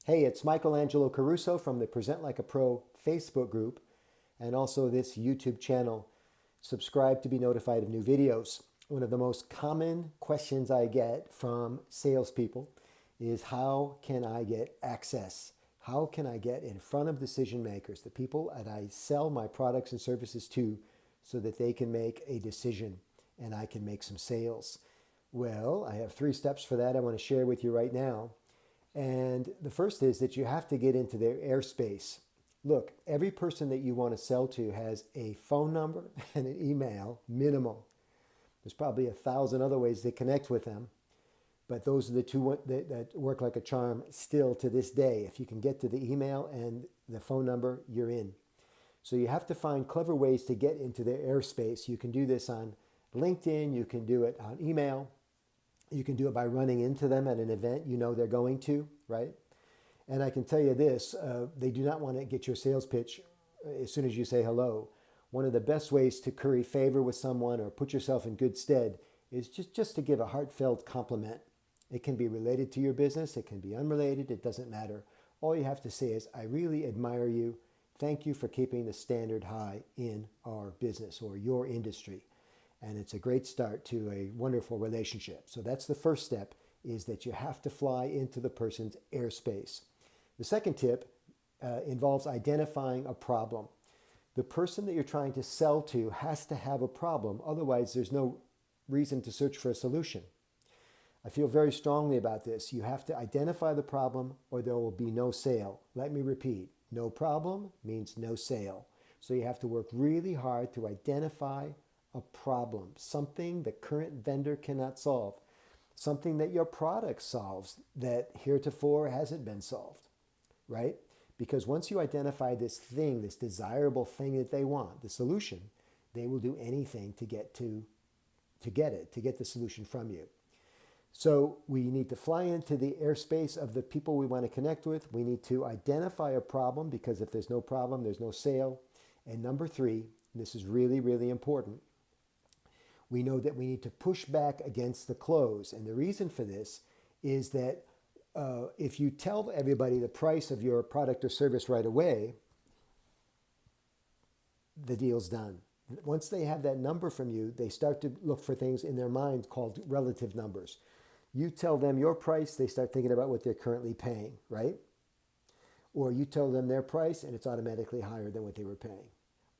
Hey, it's Angelo Caruso from the Present Like a Pro Facebook group and also this YouTube channel. Subscribe to be notified of new videos. One of the most common questions I get from salespeople is how can I get access? How can I get in front of decision makers, the people that I sell my products and services to, so that they can make a decision and I can make some sales? Well, I have 3 steps for that I want to share with you right now. And the first is that you have to get into their airspace. Look, every person that you want to sell to has a phone number and an email, minimal. There's probably 1,000 other ways to connect with them, but those are the two that work like a charm still to this day. If you can get to the email and the phone number, you're in. So you have to find clever ways to get into their airspace. You can do this on LinkedIn, you can do it on email, you can do it by running into them at an event you know they're going to, right? And I can tell you this, they do not want to get your sales pitch as soon as you say hello. One of the best ways to curry favor with someone or put yourself in good stead is just to give a heartfelt compliment. It can be related to your business, it can be unrelated, it doesn't matter. All you have to say is, I really admire you. Thank you for keeping the standard high in our business or your industry. And it's a great start to a wonderful relationship. So that's the first step, is that you have to fly into the person's airspace. The second tip involves identifying a problem. The person that you're trying to sell to has to have a problem. Otherwise, there's no reason to search for a solution. I feel very strongly about this. You have to identify the problem or there will be no sale. Let me repeat. No problem means no sale. So you have to work really hard to identify a problem, something the current vendor cannot solve, something that your product solves that heretofore hasn't been solved, right? Because once you identify this thing, this desirable thing that they want, the solution, they will do anything to get the solution from you. So we need to fly into the airspace of the people we want to connect with. We need to identify a problem, because if there's no problem, there's no sale. And number 3, this is really, really important, we know that we need to push back against the close. And the reason for this is that if you tell everybody the price of your product or service right away, the deal's done. Once they have that number from you, they start to look for things in their mind called relative numbers. You tell them your price, they start thinking about what they're currently paying, right? Or you tell them their price and it's automatically higher than what they were paying.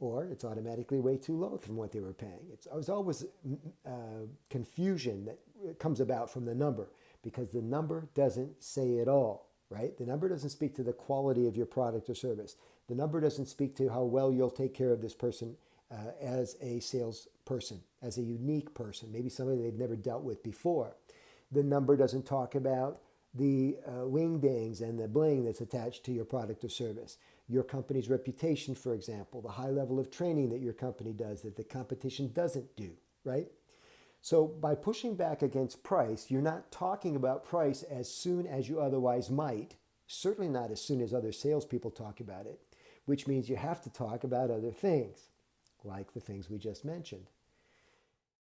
Or it's automatically way too low from what they were paying. It's always confusion that comes about from the number, because the number doesn't say it all, right? The number doesn't speak to the quality of your product or service. The number doesn't speak to how well you'll take care of this person as a salesperson, as a unique person, maybe somebody they've never dealt with before. The number doesn't talk about the wing-dings and the bling that's attached to your product or service. Your company's reputation, for example, the high level of training that your company does that the competition doesn't do, right? So by pushing back against price, you're not talking about price as soon as you otherwise might, certainly not as soon as other salespeople talk about it, which means you have to talk about other things, like the things we just mentioned.